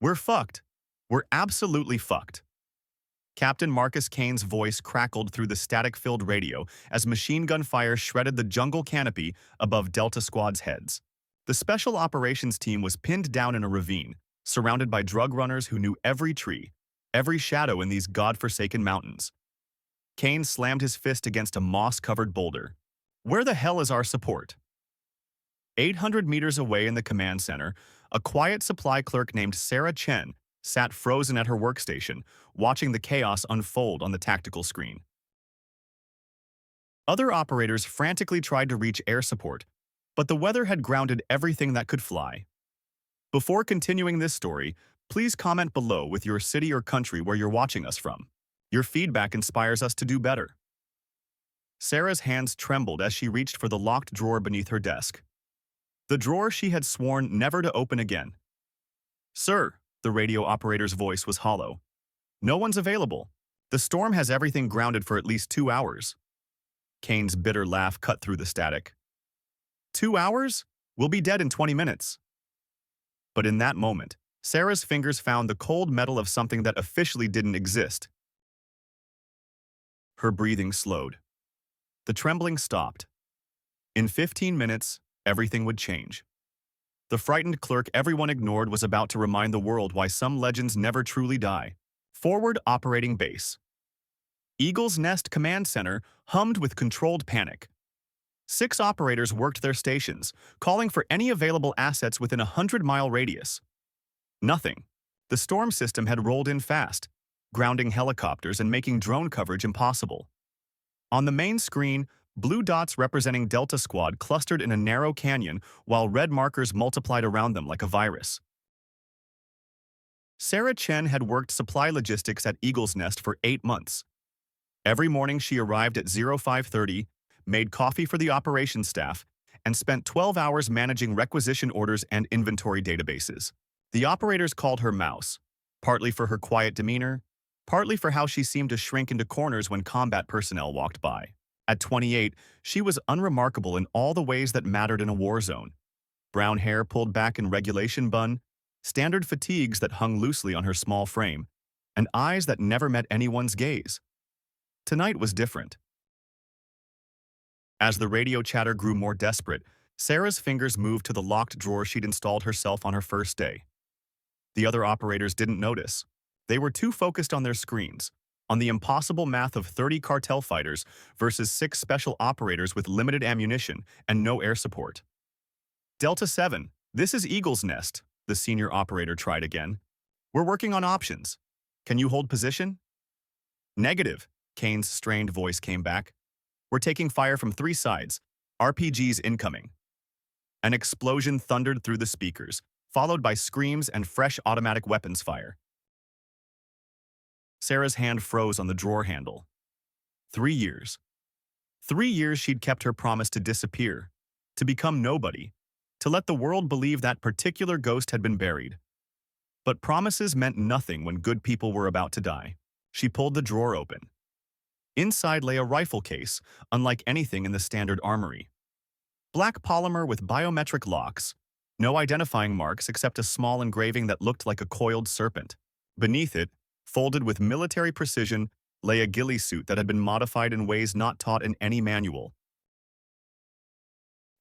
We're fucked. We're absolutely fucked. Captain Marcus Kane's voice crackled through the static-filled radio as machine gun fire shredded the jungle canopy above Delta Squad's heads. The Special Operations Team was pinned down in a ravine, surrounded by drug runners who knew every tree, every shadow in these godforsaken mountains. Kane slammed his fist against a moss-covered boulder. Where the hell is our support? 800 meters away in the command center, a quiet supply clerk named Sarah Chen sat frozen at her workstation, watching the chaos unfold on the tactical screen. Other operators frantically tried to reach air support, but the weather had grounded everything that could fly. Before continuing this story, please comment below with your city or country where you're watching us from. Your feedback inspires us to do better. Sarah's hands trembled as she reached for the locked drawer beneath her desk. The drawer she had sworn never to open again. "Sir," the radio operator's voice was hollow. "No one's available. The storm has everything grounded for at least 2 hours." Kane's bitter laugh cut through the static. 2 hours? We'll be dead in 20 minutes. But in that moment, Sarah's fingers found the cold metal of something that officially didn't exist. Her breathing slowed. The trembling stopped. In 15 minutes, everything would change. The frightened clerk everyone ignored was about to remind the world why some legends never truly die. Forward Operating Base. Eagle's Nest Command Center hummed with controlled panic. 6 operators worked their stations, calling for any available assets within a 100-mile radius. Nothing. The storm system had rolled in fast, grounding helicopters and making drone coverage impossible. On the main screen, blue dots representing Delta Squad clustered in a narrow canyon while red markers multiplied around them like a virus. Sarah Chen had worked supply logistics at Eagle's Nest for 8 months. Every morning she arrived at 0530, made coffee for the operations staff, and spent 12 hours managing requisition orders and inventory databases. The operators called her Mouse, partly for her quiet demeanor, partly for how she seemed to shrink into corners when combat personnel walked by. At 28, she was unremarkable in all the ways that mattered in a war zone. Brown hair pulled back in regulation bun, standard fatigues that hung loosely on her small frame, and eyes that never met anyone's gaze. Tonight was different. As the radio chatter grew more desperate, Sarah's fingers moved to the locked drawer she'd installed herself on her first day. The other operators didn't notice. They were too focused on their screens, on the impossible math of 30 cartel fighters versus 6 special operators with limited ammunition and no air support. "Delta 7, this is Eagle's Nest," the senior operator tried again. "We're working on options. Can you hold position?" "Negative," Kane's strained voice came back. "We're taking fire from 3 sides. RPGs incoming." An explosion thundered through the speakers, followed by screams and fresh automatic weapons fire. Sarah's hand froze on the drawer handle. 3 years. 3 years she'd kept her promise to disappear, to become nobody, to let the world believe that particular ghost had been buried. But promises meant nothing when good people were about to die. She pulled the drawer open. Inside lay a rifle case, unlike anything in the standard armory. Black polymer with biometric locks, no identifying marks except a small engraving that looked like a coiled serpent. Beneath it, folded with military precision, lay a ghillie suit that had been modified in ways not taught in any manual.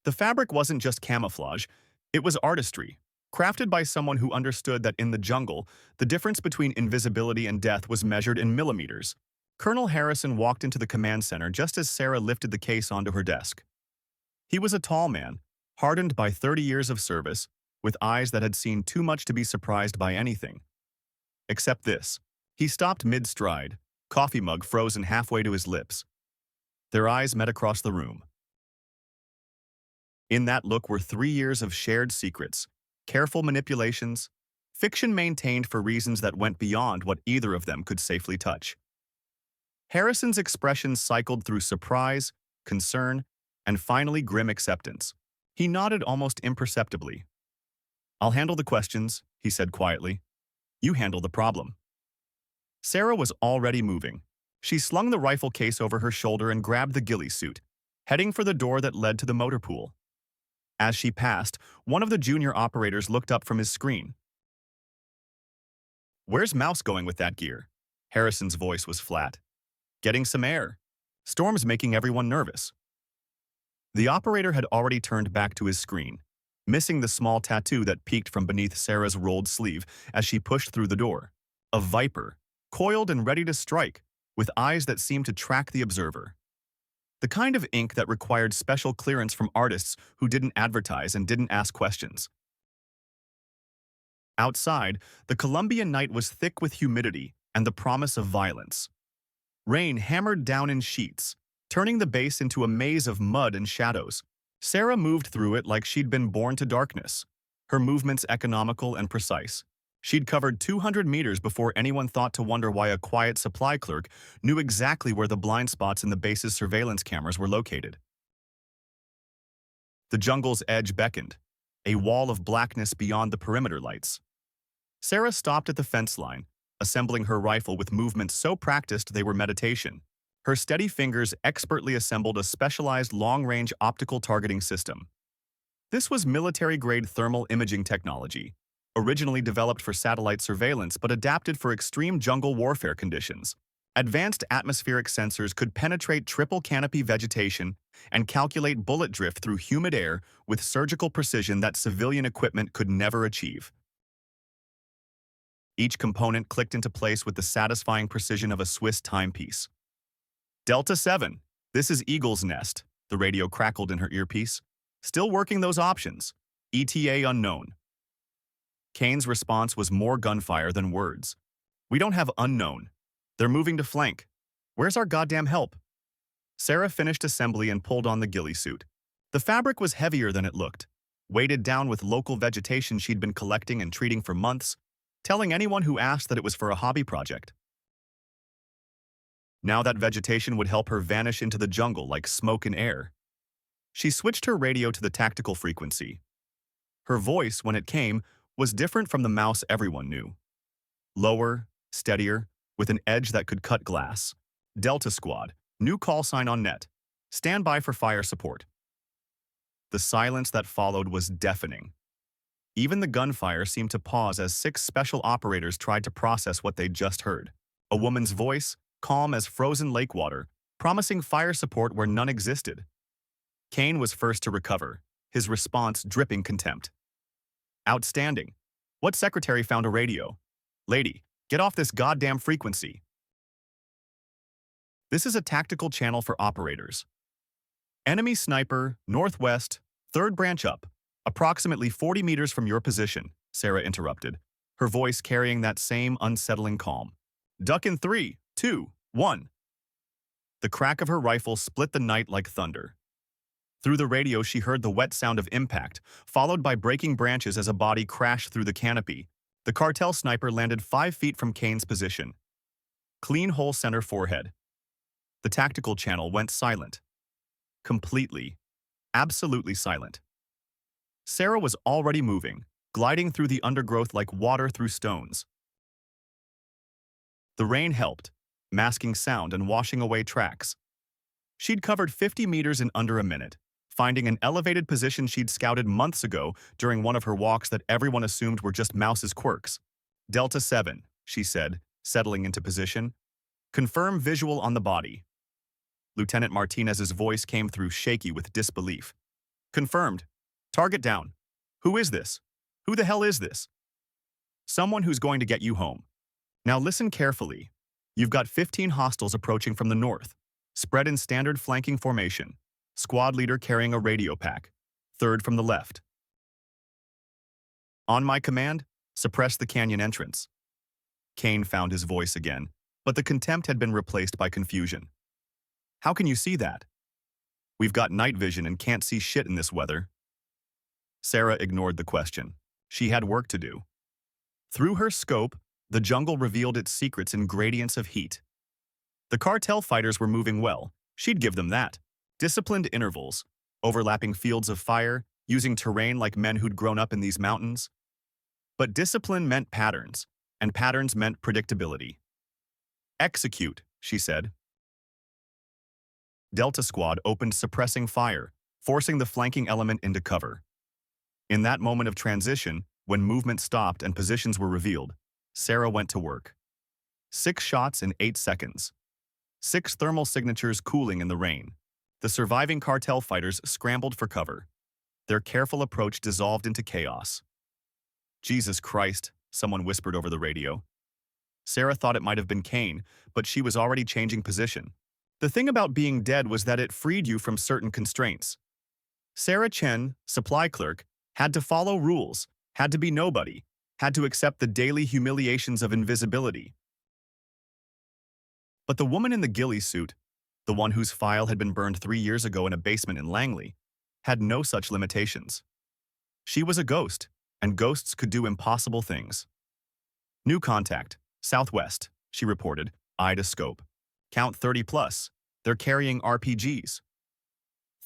The fabric wasn't just camouflage, it was artistry, crafted by someone who understood that in the jungle, the difference between invisibility and death was measured in millimeters. Colonel Harrison walked into the command center just as Sarah lifted the case onto her desk. He was a tall man, hardened by 30 years of service, with eyes that had seen too much to be surprised by anything. Except this. He stopped mid-stride, coffee mug frozen halfway to his lips. Their eyes met across the room. In that look were 3 years of shared secrets, careful manipulations, fiction maintained for reasons that went beyond what either of them could safely touch. Harrison's expression cycled through surprise, concern, and finally grim acceptance. He nodded almost imperceptibly. "I'll handle the questions," he said quietly. "You handle the problem." Sarah was already moving. She slung the rifle case over her shoulder and grabbed the ghillie suit, heading for the door that led to the motor pool. As she passed, one of the junior operators looked up from his screen. Where's Mouse going with that gear? Harrison's voice was flat. Getting some air. Storm's making everyone nervous. The operator had already turned back to his screen, missing the small tattoo that peeked from beneath Sarah's rolled sleeve as she pushed through the door. A viper, coiled and ready to strike, with eyes that seemed to track the observer. The kind of ink that required special clearance from artists who didn't advertise and didn't ask questions. Outside, the Colombian night was thick with humidity and the promise of violence. Rain hammered down in sheets, turning the base into a maze of mud and shadows. Sarah moved through it like she'd been born to darkness, her movements economical and precise. She'd covered 200 meters before anyone thought to wonder why a quiet supply clerk knew exactly where the blind spots in the base's surveillance cameras were located. The jungle's edge beckoned, a wall of blackness beyond the perimeter lights. Sarah stopped at the fence line, assembling her rifle with movements so practiced they were meditation. Her steady fingers expertly assembled a specialized long-range optical targeting system. This was military-grade thermal imaging technology, originally developed for satellite surveillance but adapted for extreme jungle warfare conditions. Advanced atmospheric sensors could penetrate triple canopy vegetation and calculate bullet drift through humid air with surgical precision that civilian equipment could never achieve. Each component clicked into place with the satisfying precision of a Swiss timepiece. Delta 7, this is Eagle's Nest, the radio crackled in her earpiece. Still working those options. ETA unknown. Kane's response was more gunfire than words. We don't have unknown. They're moving to flank. Where's our goddamn help? Sarah finished assembly and pulled on the ghillie suit. The fabric was heavier than it looked, weighted down with local vegetation she'd been collecting and treating for months, telling anyone who asked that it was for a hobby project. Now that vegetation would help her vanish into the jungle like smoke in air. She switched her radio to the tactical frequency. Her voice, when it came, was different from the mouse everyone knew. Lower, steadier, with an edge that could cut glass. Delta Squad, new call sign on net. Stand by for fire support. The silence that followed was deafening. Even the gunfire seemed to pause as 6 special operators tried to process what they'd just heard. A woman's voice, calm as frozen lake water, promising fire support where none existed. Kane was first to recover, his response dripping contempt. Outstanding. What secretary found a radio? Lady, get off this goddamn frequency. This is a tactical channel for operators. Enemy sniper, northwest, 3rd branch up, approximately 40 meters from your position, Sarah interrupted, her voice carrying that same unsettling calm. Duck in 3, 2, 1. The crack of her rifle split the night like thunder. Through the radio, she heard the wet sound of impact, followed by breaking branches as a body crashed through the canopy. The cartel sniper landed 5 feet from Kane's position. Clean hole center forehead. The tactical channel went silent. Completely, absolutely silent. Sarah was already moving, gliding through the undergrowth like water through stones. The rain helped, masking sound and washing away tracks. She'd covered 50 meters in under a minute, finding an elevated position she'd scouted months ago during one of her walks that everyone assumed were just Mouse's quirks. Delta 7, she said, settling into position. Confirm visual on the body. Lieutenant Martinez's voice came through shaky with disbelief. Confirmed. Target down. Who is this? Who the hell is this? Someone who's going to get you home. Now listen carefully. You've got 15 hostiles approaching from the north, spread in standard flanking formation. Squad leader carrying a radio pack. 3rd from the left. On my command, suppress the canyon entrance. Kane found his voice again, but the contempt had been replaced by confusion. How can you see that? We've got night vision and can't see shit in this weather. Sarah ignored the question. She had work to do. Through her scope, the jungle revealed its secrets in gradients of heat. The cartel fighters were moving well. She'd give them that. Disciplined intervals, overlapping fields of fire, using terrain like men who'd grown up in these mountains. But discipline meant patterns, and patterns meant predictability. Execute, she said. Delta Squad opened suppressing fire, forcing the flanking element into cover. In that moment of transition, when movement stopped and positions were revealed, Sarah went to work. 6 shots in 8 seconds. 6 thermal signatures cooling in the rain. The surviving cartel fighters scrambled for cover. Their careful approach dissolved into chaos. Jesus Christ, someone whispered over the radio. Sarah thought it might have been Kane, but she was already changing position. The thing about being dead was that it freed you from certain constraints. Sarah Chen, supply clerk, had to follow rules, had to be nobody, had to accept the daily humiliations of invisibility. But the woman in the ghillie suit, the one whose file had been burned 3 years ago in a basement in Langley, had no such limitations. She was a ghost, and ghosts could do impossible things. New contact, southwest, she reported, eye to scope. Count 30 plus. They're carrying RPGs.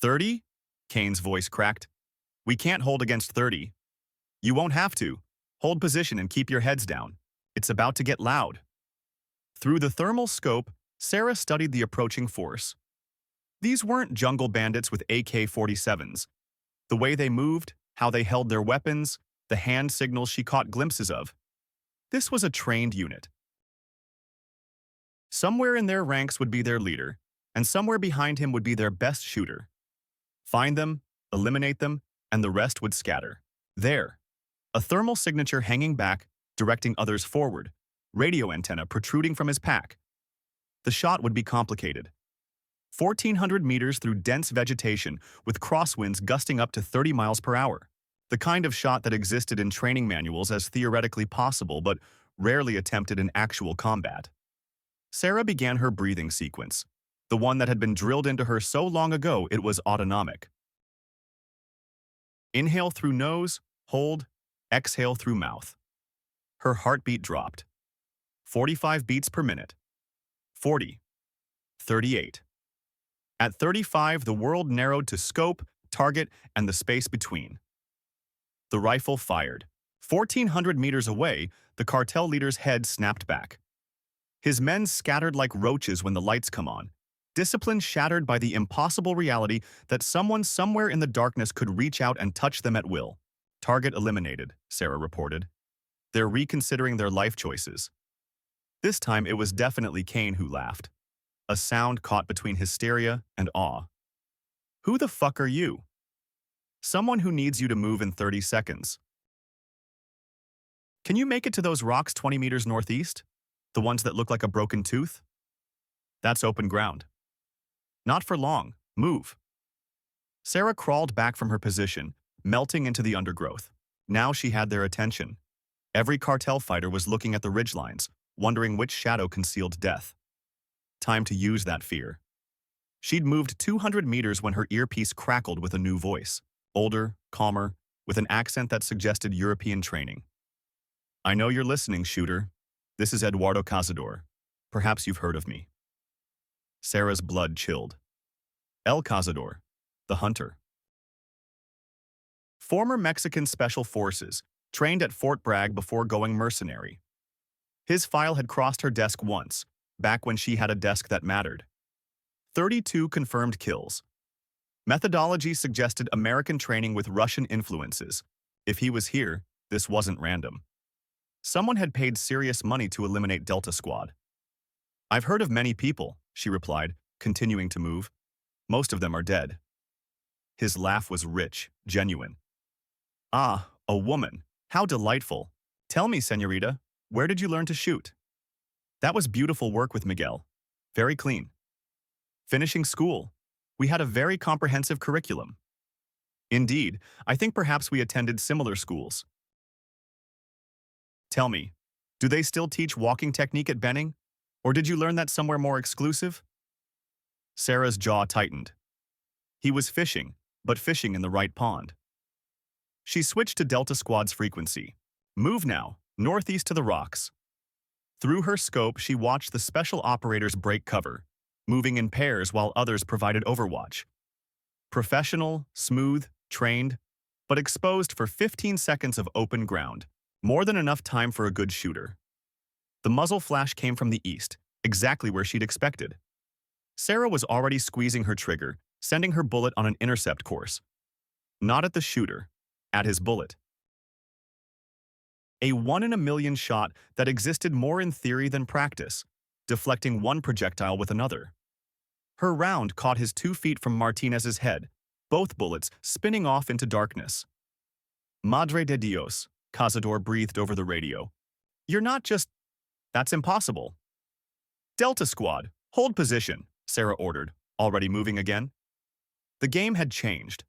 30? Kane's voice cracked. We can't hold against 30. You won't have to. Hold position and keep your heads down. It's about to get loud. Through the thermal scope, Sarah studied the approaching force. These weren't jungle bandits with AK-47s. The way they moved, how they held their weapons, the hand signals she caught glimpses of. This was a trained unit. Somewhere in their ranks would be their leader, and somewhere behind him would be their best shooter. Find them, eliminate them, and the rest would scatter. There, a thermal signature hanging back, directing others forward, radio antenna protruding from his pack. The shot would be complicated. 1,400 meters through dense vegetation with crosswinds gusting up to 30 miles per hour. The kind of shot that existed in training manuals as theoretically possible but rarely attempted in actual combat. Sarah began her breathing sequence, the one that had been drilled into her so long ago it was autonomic. Inhale through nose, hold, exhale through mouth. Her heartbeat dropped. 45 beats per minute. 40. 38. At 35, the world narrowed to scope, target, and the space between. The rifle fired. 1,400 meters away, the cartel leader's head snapped back. His men scattered like roaches when the lights come on, discipline shattered by the impossible reality that someone somewhere in the darkness could reach out and touch them at will. Target eliminated, Sarah reported. They're reconsidering their life choices. This time it was definitely Kane who laughed. A sound caught between hysteria and awe. Who the fuck are you? Someone who needs you to move in 30 seconds. Can you make it to those rocks 20 meters northeast? The ones that look like a broken tooth? That's open ground. Not for long. Move. Sarah crawled back from her position, melting into the undergrowth. Now she had their attention. Every cartel fighter was looking at the ridgelines, wondering which shadow concealed death. Time to use that fear. She'd moved 200 meters when her earpiece crackled with a new voice. Older, calmer, with an accent that suggested European training. I know you're listening, shooter. This is Eduardo Cazador. Perhaps you've heard of me. Sarah's blood chilled. El Cazador, the hunter. Former Mexican Special Forces, trained at Fort Bragg before going mercenary. His file had crossed her desk once, back when she had a desk that mattered. 32 confirmed kills. Methodology suggested American training with Russian influences. If he was here, this wasn't random. Someone had paid serious money to eliminate Delta Squad. I've heard of many people, she replied, continuing to move. Most of them are dead. His laugh was rich, genuine. Ah, a woman. How delightful. Tell me, señorita, where did you learn to shoot? That was beautiful work with Miguel. Very clean. Finishing school. We had a very comprehensive curriculum. Indeed, I think perhaps we attended similar schools. Tell me, do they still teach walking technique at Benning? Or did you learn that somewhere more exclusive? Sarah's jaw tightened. He was fishing, but fishing in the right pond. She switched to Delta Squad's frequency. Move now, northeast to the rocks. Through her scope, she watched the special operators break cover, moving in pairs while others provided overwatch. Professional, smooth, trained, but exposed for 15 seconds of open ground. More than enough time for a good shooter. The muzzle flash came from the east, exactly where she'd expected. Sarah was already squeezing her trigger, sending her bullet on an intercept course. Not at the shooter, at his bullet. A one-in-a-million shot that existed more in theory than practice, deflecting one projectile with another. Her round caught his 2 feet from Martinez's head, both bullets spinning off into darkness. Madre de Dios, Cazador breathed over the radio. You're not just... That's impossible. Delta Squad, hold position, Sarah ordered, already moving again. The game had changed.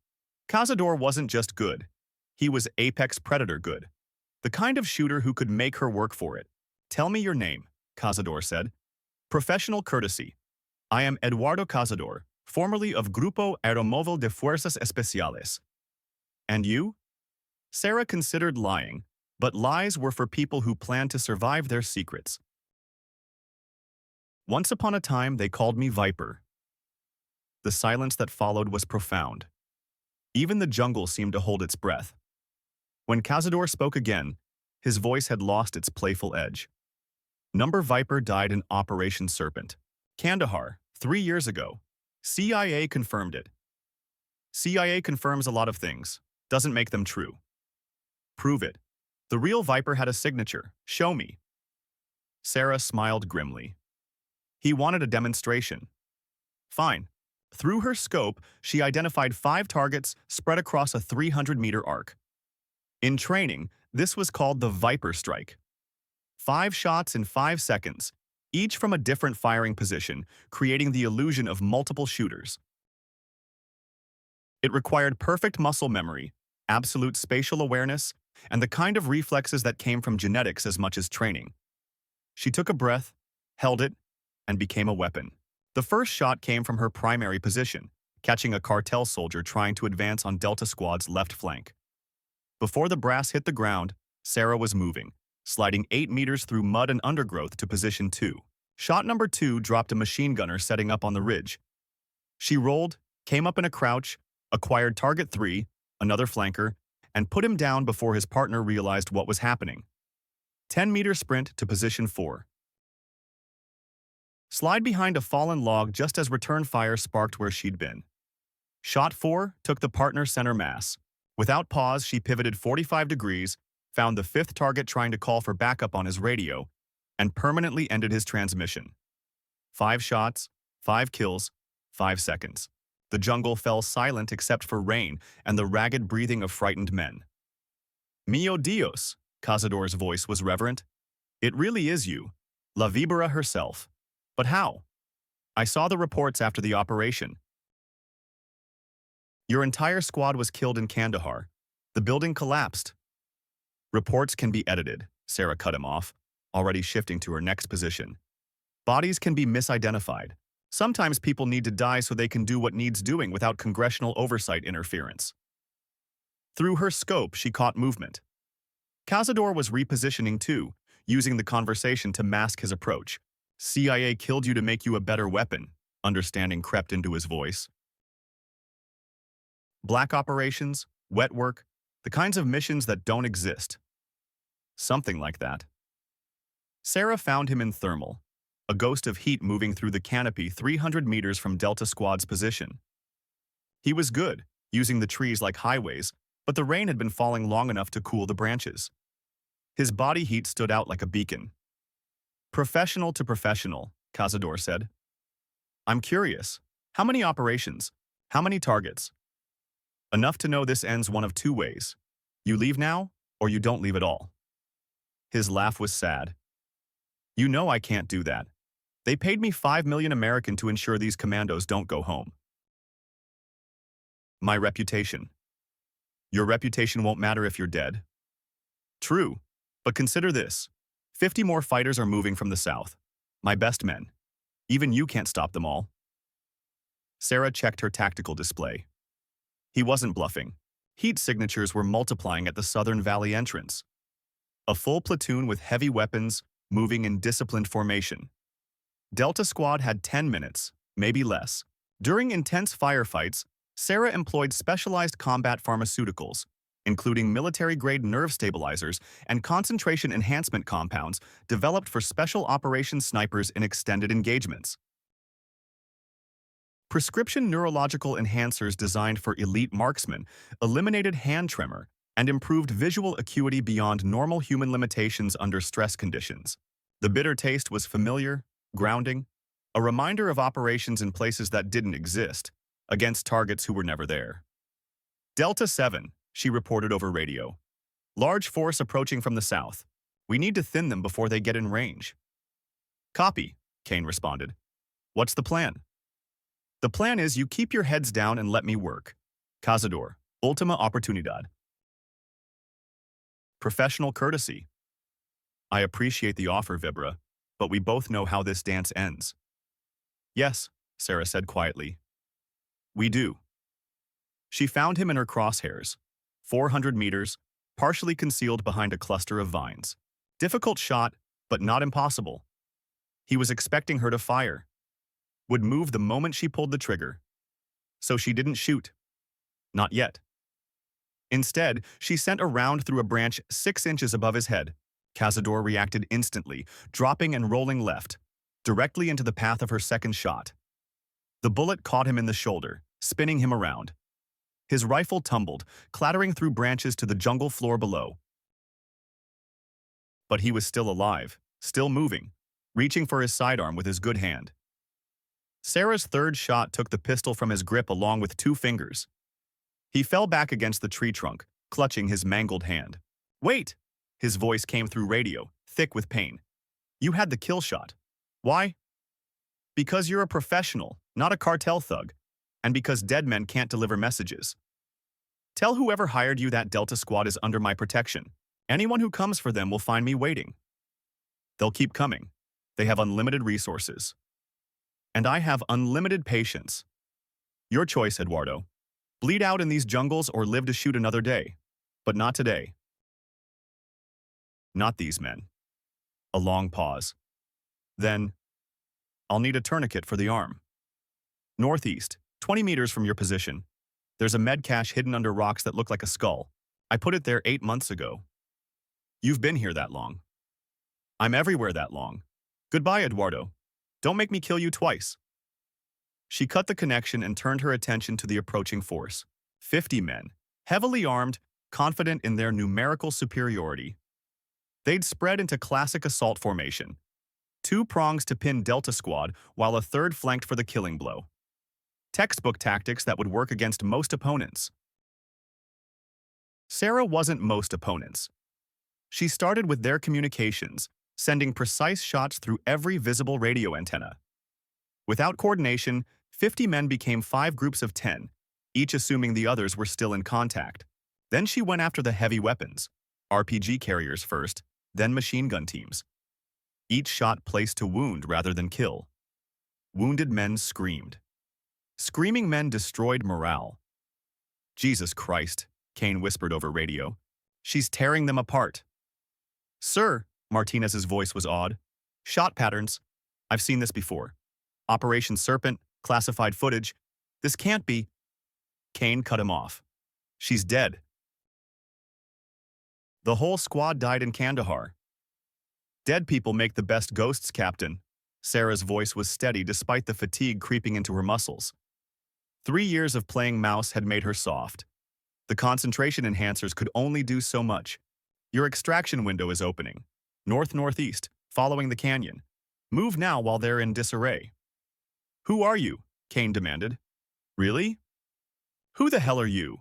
Cazador wasn't just good. He was apex predator good. The kind of shooter who could make her work for it. Tell me your name, Cazador said. Professional courtesy. I am Eduardo Cazador, formerly of Grupo Aeromóvil de Fuerzas Especiales. And you? Sarah considered lying, but lies were for people who planned to survive their secrets. Once upon a time, they called me Viper. The silence that followed was profound. Even the jungle seemed to hold its breath. When Cazador spoke again, his voice had lost its playful edge. Number Viper died in Operation Serpent. Kandahar, 3 years ago. CIA confirmed it. CIA confirms a lot of things, doesn't make them true. Prove it. The real Viper had a signature. Show me. Sarah smiled grimly. He wanted a demonstration. Fine. Through her scope, she identified 5 targets spread across a 300-meter arc. In training, this was called the Viper Strike. 5 shots in 5 seconds, each from a different firing position, creating the illusion of multiple shooters. It required perfect muscle memory, absolute spatial awareness, and the kind of reflexes that came from genetics as much as training. She took a breath, held it, and became a weapon. The first shot came from her primary position, catching a cartel soldier trying to advance on Delta Squad's left flank. Before the brass hit the ground, Sarah was moving, sliding 8 meters through mud and undergrowth to position 2. Shot number 2 dropped a machine gunner setting up on the ridge. She rolled, came up in a crouch, acquired target 3, another flanker, and put him down before his partner realized what was happening. 10-meter sprint to position 4. Slide behind a fallen log just as return fire sparked where she'd been. Shot 4 took the partner center mass. Without pause, she pivoted 45 degrees, found the 5th target trying to call for backup on his radio, and permanently ended his transmission. 5 shots, 5 kills, 5 seconds. The jungle fell silent except for rain and the ragged breathing of frightened men. Mio Dios, Cazador's voice was reverent. It really is you, La Vibera herself. But how? I saw the reports after the operation. Your entire squad was killed in Kandahar. The building collapsed. Reports can be edited, Sarah cut him off, already shifting to her next position. Bodies can be misidentified. Sometimes people need to die so they can do what needs doing without congressional oversight interference. Through her scope, she caught movement. Cazador was repositioning too, using the conversation to mask his approach. CIA killed you to make you a better weapon, understanding crept into his voice. Black operations, wet work, the kinds of missions that don't exist. Something like that. Sarah found him in thermal, a ghost of heat moving through the canopy 300 meters from Delta Squad's position. He was good, using the trees like highways, but the rain had been falling long enough to cool the branches. His body heat stood out like a beacon. Professional to professional, Cazador said. I'm curious. How many operations? How many targets? Enough to know this ends one of 2 ways. You leave now, or you don't leave at all. His laugh was sad. You know I can't do that. They paid me $5 million American to ensure these commandos don't go home. My reputation. Your reputation won't matter if you're dead. True, but consider this. 50 more fighters are moving from the south. My best men. Even you can't stop them all. Sarah checked her tactical display. He wasn't bluffing. Heat signatures were multiplying at the Southern Valley entrance. A full platoon with heavy weapons, moving in disciplined formation. Delta Squad had 10 minutes, maybe less. During intense firefights, Sarah employed specialized combat pharmaceuticals, including military-grade nerve stabilizers and concentration enhancement compounds developed for special operations snipers in extended engagements. Prescription neurological enhancers designed for elite marksmen eliminated hand tremor, and improved visual acuity beyond normal human limitations under stress conditions. The bitter taste was familiar, grounding, a reminder of operations in places that didn't exist, against targets who were never there. Delta 7, she reported over radio. Large force approaching from the south. We need to thin them before they get in range. Copy, Kane responded. What's the plan? The plan is you keep your heads down and let me work. Cazador, Ultima Oportunidad. Professional courtesy. I appreciate the offer, Vibra, but we both know how this dance ends. Yes, Sarah said quietly. We do. She found him in her crosshairs, 400 meters, partially concealed behind a cluster of vines. Difficult shot, but not impossible. He was expecting her to fire. Would move the moment she pulled the trigger. So she didn't shoot. Not yet. Instead, she sent a round through a branch 6 inches above his head. Cazador reacted instantly, dropping and rolling left, directly into the path of her second shot. The bullet caught him in the shoulder, spinning him around. His rifle tumbled, clattering through branches to the jungle floor below. But he was still alive, still moving, reaching for his sidearm with his good hand. Sarah's third shot took the pistol from his grip along with 2 fingers. He fell back against the tree trunk, clutching his mangled hand. Wait! His voice came through radio, thick with pain. You had the kill shot. Why? Because you're a professional, not a cartel thug, and because dead men can't deliver messages. Tell whoever hired you that Delta squad is under my protection. Anyone who comes for them will find me waiting. They'll keep coming. They have unlimited resources. And I have unlimited patience. Your choice, Eduardo. Bleed out in these jungles or live to shoot another day. But not today. Not these men. A long pause. Then, I'll need a tourniquet for the arm. Northeast, 20 meters from your position. There's a med cache hidden under rocks that look like a skull. I put it there 8 months ago. You've been here that long. I'm everywhere that long. Goodbye, Eduardo. Don't make me kill you twice. She cut the connection and turned her attention to the approaching force. 50 men, heavily armed, confident in their numerical superiority. They'd spread into classic assault formation. 2 prongs to pin Delta Squad, while a third flanked for the killing blow. Textbook tactics that would work against most opponents. Sarah wasn't most opponents. She started with their communications, sending precise shots through every visible radio antenna. Without coordination, 50 men became 5 groups of 10, each assuming the others were still in contact. Then she went after the heavy weapons, RPG carriers first, then machine gun teams. Each shot placed to wound rather than kill. Wounded men screamed. Screaming men destroyed morale. Jesus Christ, Kane whispered over radio. She's tearing them apart. Sir, Martinez's voice was odd. Shot patterns. I've seen this before. Operation Serpent, classified footage. This can't be. Kane cut him off. She's dead. The whole squad died in Kandahar. Dead people make the best ghosts, Captain. Sarah's voice was steady despite the fatigue creeping into her muscles. 3 years of playing mouse had made her soft. The concentration enhancers could only do so much. Your extraction window is opening. North-northeast, following the canyon. Move now while they're in disarray. Who are you? Kane demanded. Really? Who the hell are you?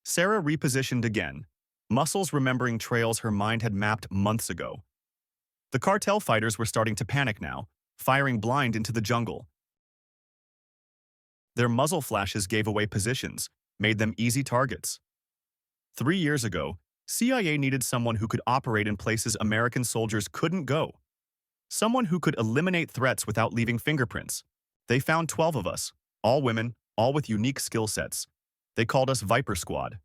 Sarah repositioned again, muscles remembering trails her mind had mapped months ago. The cartel fighters were starting to panic now, firing blind into the jungle. Their muzzle flashes gave away positions, made them easy targets. 3 years ago, CIA needed someone who could operate in places American soldiers couldn't go. Someone who could eliminate threats without leaving fingerprints. They found 12 of us, all women, all with unique skill sets. They called us Viper Squad.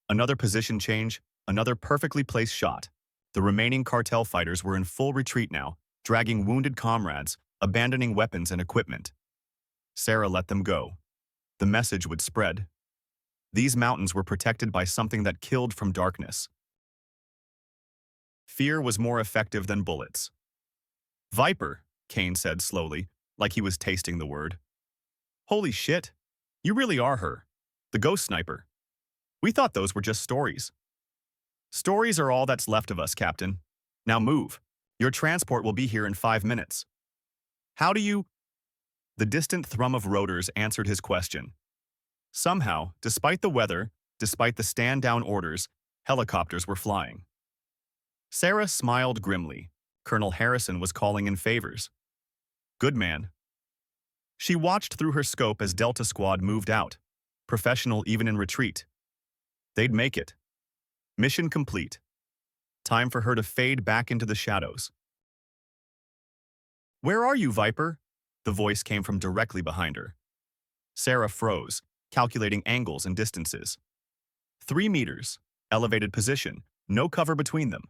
Another position change, another perfectly placed shot. The remaining cartel fighters were in full retreat now, dragging wounded comrades, abandoning weapons and equipment. Sarah let them go. The message would spread. These mountains were protected by something that killed from darkness. Fear was more effective than bullets. Viper, Kane said slowly, like he was tasting the word. Holy shit, you really are her. The ghost sniper. We thought those were just stories. Stories are all that's left of us, Captain. Now move. Your transport will be here in 5 minutes. How do you... The distant thrum of rotors answered his question. Somehow, despite the weather, despite the stand-down orders, helicopters were flying. Sarah smiled grimly. Colonel Harrison was calling in favors. Good man. She watched through her scope as Delta Squad moved out, professional even in retreat. They'd make it. Mission complete. Time for her to fade back into the shadows. Where are you, Viper? The voice came from directly behind her. Sarah froze, calculating angles and distances. 3 meters, elevated position, no cover between them.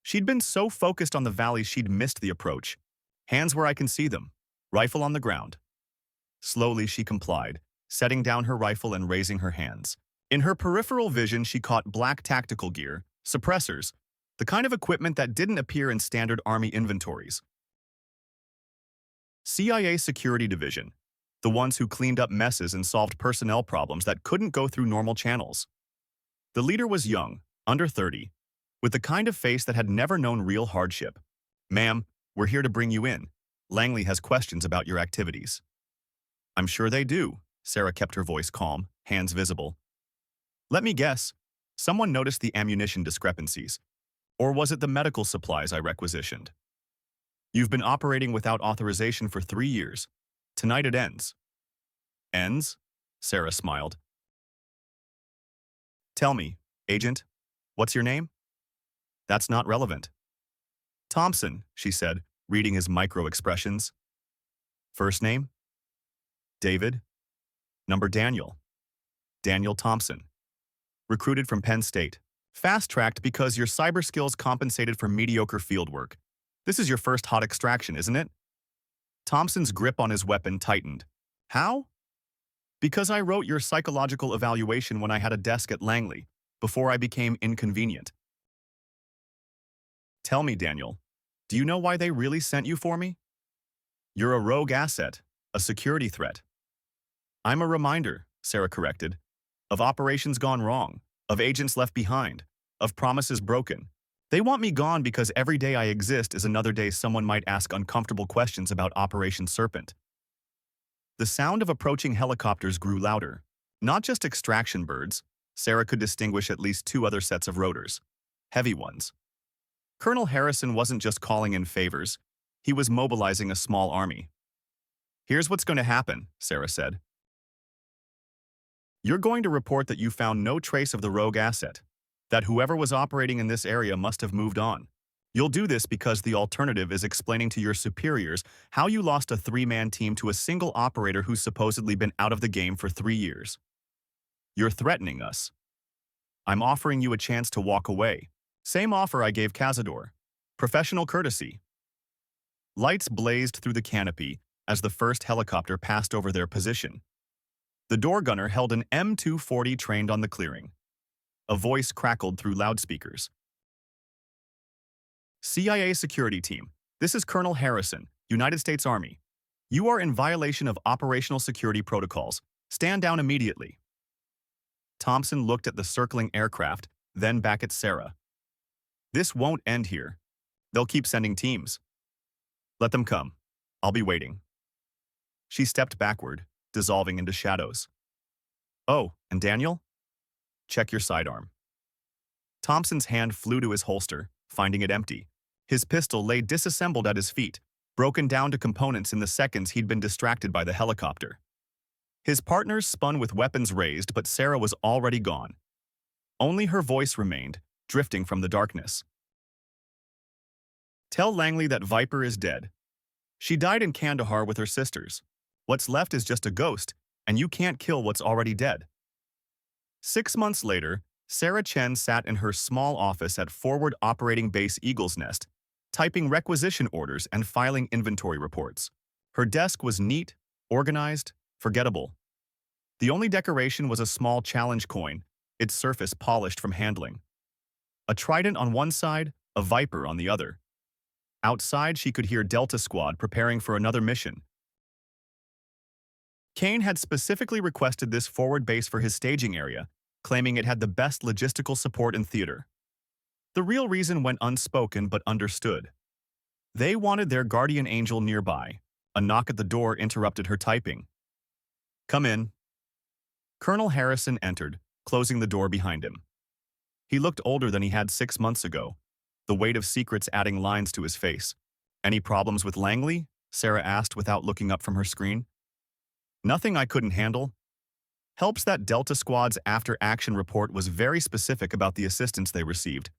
She'd been so focused on the valley she'd missed the approach. Hands where I can see them, rifle on the ground. Slowly she complied, setting down her rifle and raising her hands. In her peripheral vision she caught black tactical gear, suppressors, the kind of equipment that didn't appear in standard Army inventories. CIA Security Division, the ones who cleaned up messes and solved personnel problems that couldn't go through normal channels. The leader was young, under 30, with the kind of face that had never known real hardship. Ma'am, we're here to bring you in. Langley has questions about your activities. I'm sure they do. Sarah kept her voice calm, hands visible. Let me guess. Someone noticed the ammunition discrepancies. Or was it the medical supplies I requisitioned? You've been operating without authorization for 3 years. Tonight it ends. Ends? Sarah smiled. Tell me, Agent, what's your name? That's not relevant. Thompson, she said, reading his micro-expressions. First name? David. Number Daniel. Daniel Thompson. Recruited from Penn State. Fast-tracked because your cyber skills compensated for mediocre fieldwork. This is your first hot extraction, isn't it? Thompson's grip on his weapon tightened. How? Because I wrote your psychological evaluation when I had a desk at Langley, before I became inconvenient. Tell me, Daniel, do you know why they really sent you for me? You're a rogue asset, a security threat. I'm a reminder, Sarah corrected, of operations gone wrong, of agents left behind, of promises broken. They want me gone because every day I exist is another day someone might ask uncomfortable questions about Operation Serpent. The sound of approaching helicopters grew louder. Not just extraction birds, Sarah could distinguish at least 2 other sets of rotors. Heavy ones. Colonel Harrison wasn't just calling in favors, he was mobilizing a small army. Here's what's going to happen, Sarah said. You're going to report that you found no trace of the rogue asset, that whoever was operating in this area must have moved on. You'll do this because the alternative is explaining to your superiors how you lost a 3-man team to a single operator who's supposedly been out of the game for 3 years. You're threatening us. I'm offering you a chance to walk away. Same offer I gave Cazador. Professional courtesy. Lights blazed through the canopy as the first helicopter passed over their position. The door gunner held an M240 trained on the clearing. A voice crackled through loudspeakers. CIA Security Team, this is Colonel Harrison, United States Army. You are in violation of operational security protocols. Stand down immediately. Thompson looked at the circling aircraft, then back at Sarah. This won't end here. They'll keep sending teams. Let them come. I'll be waiting. She stepped backward, dissolving into shadows. Oh, and Daniel? Check your sidearm. Thompson's hand flew to his holster, finding it empty. His pistol lay disassembled at his feet, broken down to components in the seconds he'd been distracted by the helicopter. His partners spun with weapons raised, but Sarah was already gone. Only her voice remained, drifting from the darkness. Tell Langley that Viper is dead. She died in Kandahar with her sisters. What's left is just a ghost, and you can't kill what's already dead. 6 months later, Sarah Chen sat in her small office at Forward Operating Base Eagle's Nest, typing requisition orders and filing inventory reports. Her desk was neat, organized, forgettable. The only decoration was a small challenge coin, its surface polished from handling. A trident on one side, a viper on the other. Outside, she could hear Delta Squad preparing for another mission. Kane had specifically requested this forward base for his staging area, claiming it had the best logistical support in theater. The real reason went unspoken but understood. They wanted their guardian angel nearby. A knock at the door interrupted her typing. "Come in." Colonel Harrison entered, closing the door behind him. He looked older than he had 6 months ago, the weight of secrets adding lines to his face. "Any problems with Langley?" Sarah asked without looking up from her screen. "Nothing I couldn't handle." Helps that Delta Squad's after-action report was very specific about the assistance they received.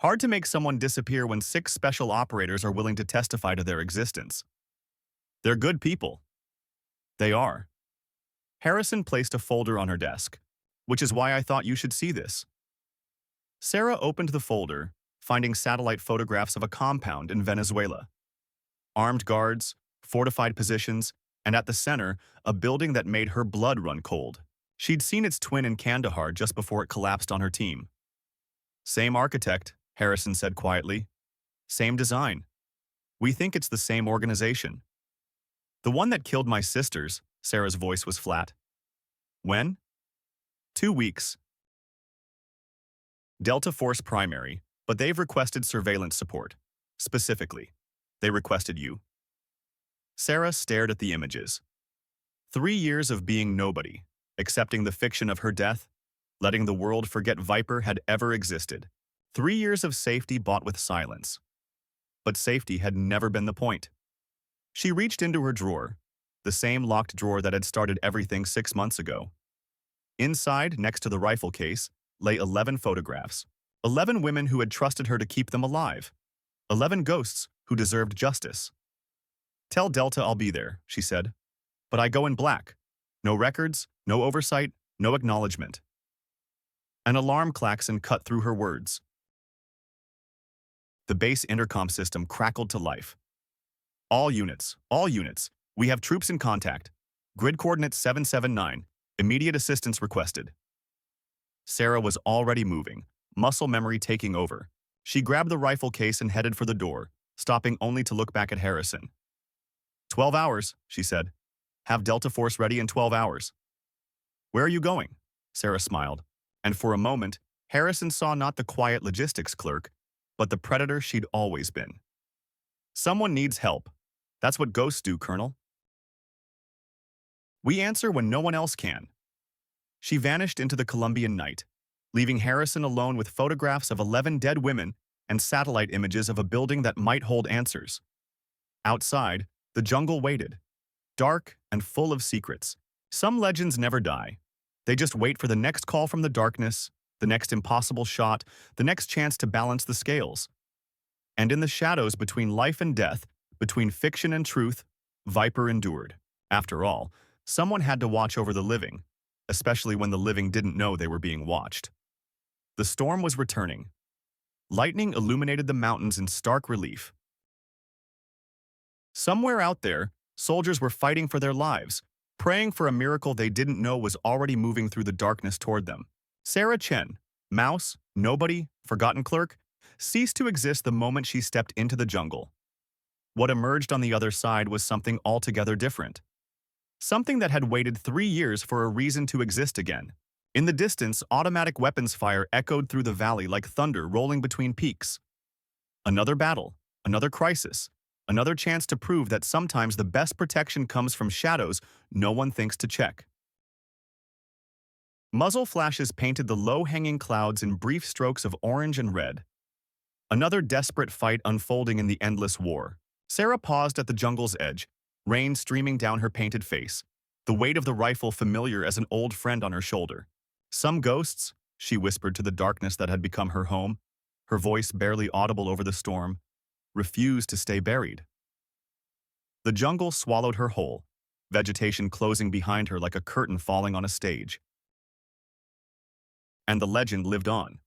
Hard to make someone disappear when 6 special operators are willing to testify to their existence. They're good people. They are. Harrison placed a folder on her desk, which is why I thought you should see this. Sarah opened the folder, finding satellite photographs of a compound in Venezuela. Armed guards, fortified positions, and at the center, a building that made her blood run cold. She'd seen its twin in Kandahar just before it collapsed on her team. "Same architect," Harrison said quietly. "Same design. We think it's the same organization." "The one that killed my sisters," Sarah's voice was flat. "When?" 2 weeks. Delta Force Primary, but they've requested surveillance support. Specifically, they requested you. Sarah stared at the images. 3 years of being nobody, accepting the fiction of her death, letting the world forget Viper had ever existed. 3 years of safety bought with silence. But safety had never been the point. She reached into her drawer, the same locked drawer that had started everything 6 months ago. Inside, next to the rifle case, lay 11 photographs. 11 women who had trusted her to keep them alive. 11 ghosts who deserved justice. "Tell Delta I'll be there," she said. "But I go in black. No records, no oversight, no acknowledgement." An alarm klaxon cut through her words. The base intercom system crackled to life. All units, we have troops in contact. Grid coordinate 779, immediate assistance requested." Sarah was already moving, muscle memory taking over. She grabbed the rifle case and headed for the door, stopping only to look back at Harrison. 12 hours, she said. "Have Delta Force ready in 12 hours. "Where are you going?" Sarah smiled, and for a moment, Harrison saw not the quiet logistics clerk, but the predator she'd always been. "Someone needs help. That's what ghosts do, Colonel. We answer when no one else can." She vanished into the Colombian night, leaving Harrison alone with photographs of 11 dead women and satellite images of a building that might hold answers. Outside, the jungle waited, dark and full of secrets. Some legends never die. They just wait for the next call from the darkness, the next impossible shot, the next chance to balance the scales. And in the shadows between life and death, between fiction and truth, Viper endured. After all, someone had to watch over the living, especially when the living didn't know they were being watched. The storm was returning. Lightning illuminated the mountains in stark relief. Somewhere out there, soldiers were fighting for their lives, praying for a miracle they didn't know was already moving through the darkness toward them. Sarah Chen, mouse, nobody, forgotten clerk, ceased to exist the moment she stepped into the jungle. What emerged on the other side was something altogether different. Something that had waited 3 years for a reason to exist again. In the distance, automatic weapons fire echoed through the valley like thunder rolling between peaks. Another battle, another crisis, another chance to prove that sometimes the best protection comes from shadows no one thinks to check. Muzzle flashes painted the low-hanging clouds in brief strokes of orange and red. Another desperate fight unfolding in the endless war. Sarah paused at the jungle's edge, rain streaming down her painted face, the weight of the rifle familiar as an old friend on her shoulder. "Some ghosts," she whispered to the darkness that had become her home, her voice barely audible over the storm, "refuse to stay buried." The jungle swallowed her whole, vegetation closing behind her like a curtain falling on a stage. And the legend lived on.